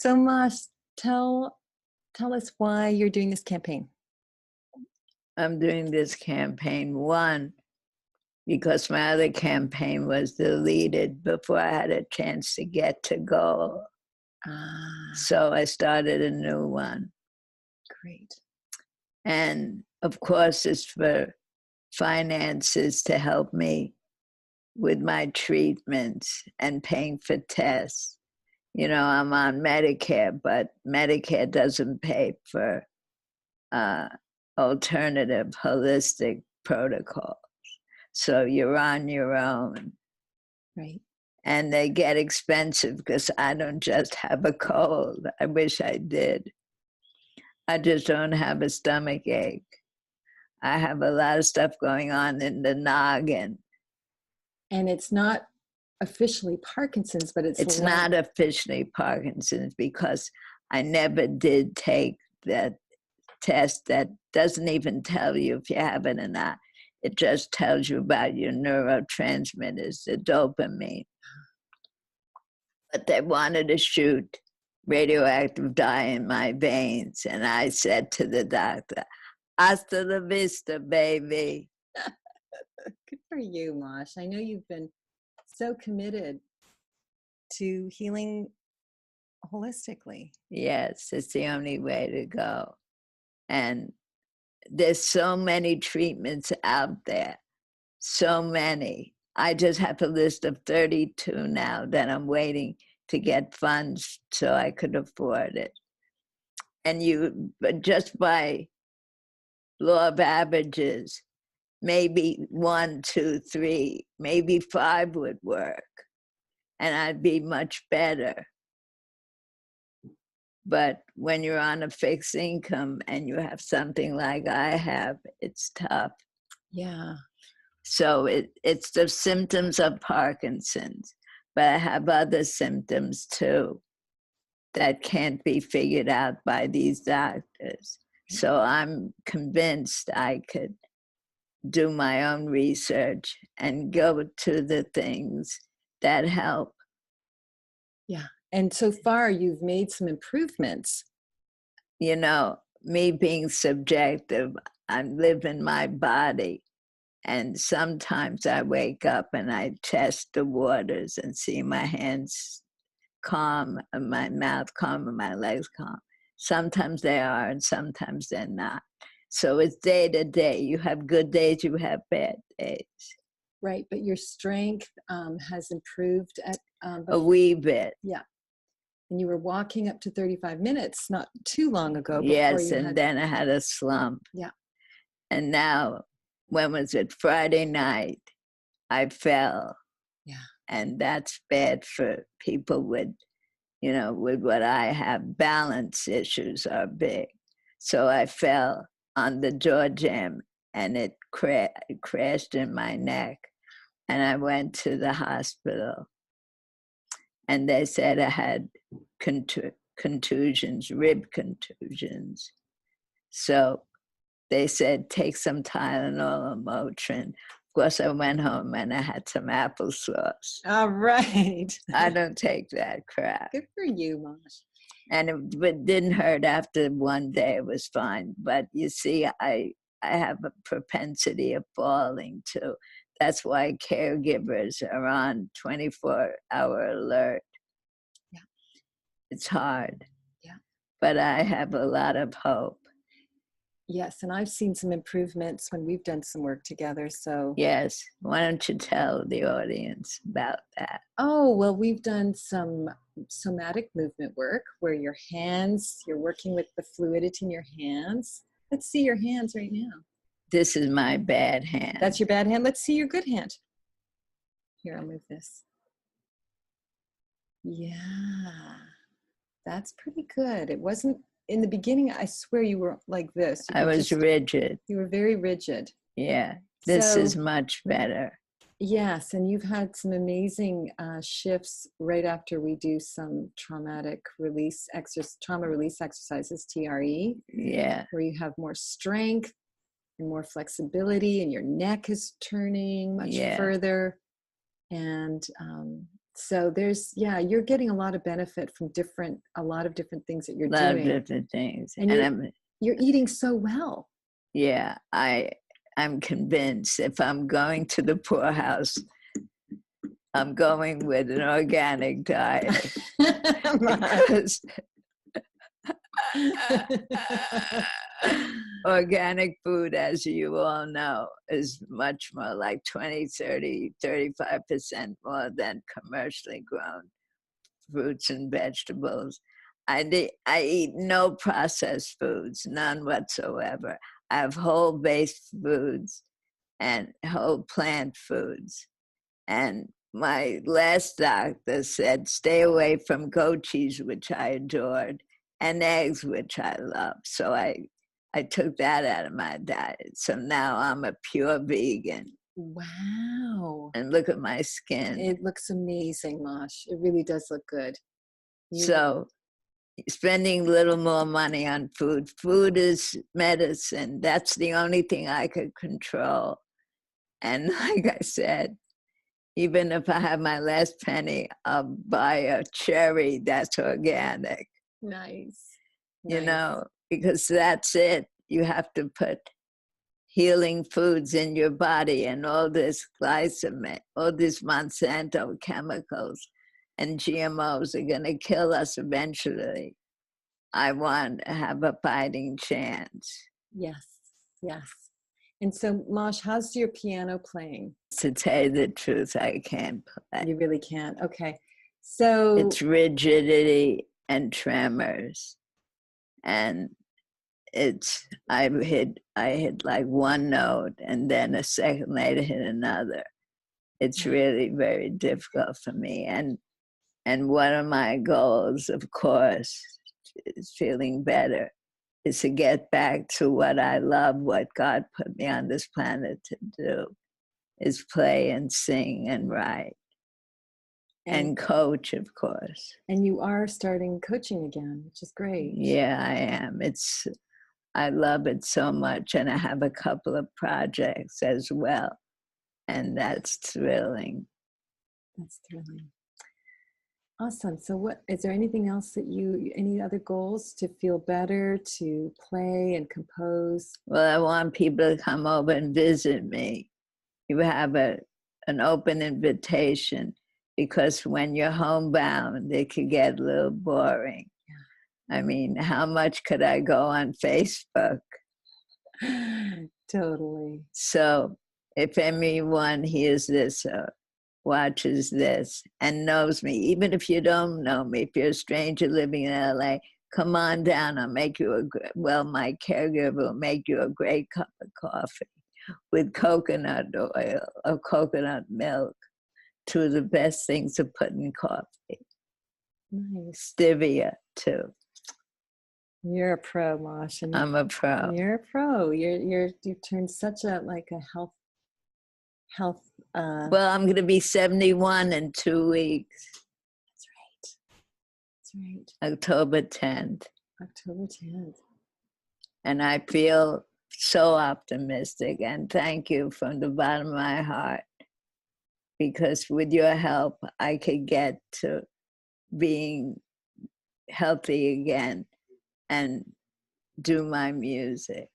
So, Mosh, tell tell us why you're doing this campaign. I'm doing this campaign, one, because my other campaign was deleted before I had a chance to get to goal. Ah, So I started a new one. great. And of course, it's for finances to help me with my treatments and paying for tests. You know, I'm on Medicare, but Medicare doesn't pay for uh, alternative holistic protocols. So you're on your own. Right. And they get expensive because I don't just have a cold. I wish I did. I just don't have a stomach ache. I have a lot of stuff going on in the noggin. And it's not officially Parkinson's, but It's not officially Parkinson's because I never did take that test that doesn't even tell you if you have it or not. It just tells you about your neurotransmitters, the dopamine. But they wanted to shoot radioactive dye in my veins. And I said to the doctor, hasta la vista, baby. good for you, Mosh. I know you've been so committed to healing holistically. Yes, it's the only way to go. And there's so many treatments out there, so many. I just have a list of 32 now that I'm waiting to get funds so I could afford it. And but just by law of averages, maybe 1, 2, 3, maybe 5 would work, and I'd be much better. But when you're on a fixed income and you have something like I have, it's tough. Yeah. So it's the symptoms of Parkinson's, but I have other symptoms too that can't be figured out by these doctors. So I'm convinced I could do my own research and go to the things that help. Yeah. And so far, you've made some improvements. You know, me being subjective, I live in my body. And sometimes I wake up and I test the waters and see my hands calm and my mouth calm and my legs calm. Sometimes they are and sometimes they're not. So it's day to day. You have good days, you have bad days. Right. But your strength has improved at A wee bit. Yeah. And you were walking up to 35 minutes not too long ago. Yes, and then I had a slump. Yeah. And now, when was it? Friday night, I fell. Yeah. And that's bad for people with, you know, with what I have. Balance issues are big. So I fell on the jaw jam and it crashed in my neck. And I went to the hospital and they said I had contusions, rib contusions. So they said, take some Tylenol or Motrin. Of course, I went home and I had some applesauce. All right. I don't take that crap. Good for you, Mosh. And it didn't hurt after one day. It was fine. But you see, I have a propensity of falling too. That's why caregivers are on 24-hour alert. Yeah. It's hard. Yeah. But I have a lot of hope. Yes, and I've seen some improvements when we've done some work together, so. Yes, why don't you tell the audience about that? Oh, well, we've done some somatic movement work where you're working with the fluidity in your hands. Let's see your hands right now. This is my bad hand. That's your bad hand? Let's see your good hand. Here, I'll move this. Yeah, that's pretty good. It wasn't, in the beginning, I swear you were like this. I was rigid. You were very rigid. Yeah, this is much better. Yes, and you've had some amazing shifts right after we do some trauma release exercises, TRE. Yeah. Where you have more strength and more flexibility and your neck is turning much further. And So there's, yeah, you're getting a lot of benefit from a lot of different things that you're A lot of doing. different things. And you're eating so well. Yeah, I'm convinced if I'm going to the poorhouse, I'm going with an organic diet because organic food, as you all know, is much more like 20, 30, 35% more than commercially grown fruits and vegetables. I eat no processed foods, none whatsoever. I have whole-based foods and whole plant foods. And my last doctor said, stay away from goat cheese, which I adored, and eggs, which I love. So I took that out of my diet. So now I'm a pure vegan. Wow. And look at my skin. It looks amazing, Mosh. It really does look good. So spending a little more money on food. Food is medicine. That's the only thing I could control. And like I said, even if I have my last penny, I'll buy a cherry that's organic. Nice. You know, because that's it. You have to put healing foods in your body, and all this glyphosate, all these Monsanto chemicals and GMOs are going to kill us eventually. I want to have a fighting chance. Yes, yes. And so, Mosh, how's your piano playing? To tell you the truth, I can't play. You really can't? Okay. So it's rigidity and tremors. And I hit like one note and then a second later hit another. It's really very difficult for me. And one of my goals, of course, is feeling better, is to get back to what I love, what God put me on this planet to do, is play and sing and write and coach, of course. And you are starting coaching again, which is great. Yeah, I am. I love it so much, and I have a couple of projects as well, and that's thrilling. That's thrilling. Awesome. So is there anything else that any other goals to feel better, to play and compose? Well, I want people to come over and visit me. You have an open invitation, because when you're homebound, it could get a little boring. Yeah. I mean, how much could I go on Facebook? Totally. So if anyone hears this or watches this and knows me, even if you don't know me, if you're a stranger living in LA, come on down. I'll make you my caregiver will make you a great cup of coffee with coconut oil or coconut milk, two of the best things to put in coffee. Nice. Stevia too. You're a pro, Mosh. I'm a pro. You're a pro. You've turned such a health. Well, I'm going to be 71 in 2 weeks. That's right. October 10th. October 10th. And I feel so optimistic, and thank you from the bottom of my heart, because with your help, I could get to being healthy again and do my music.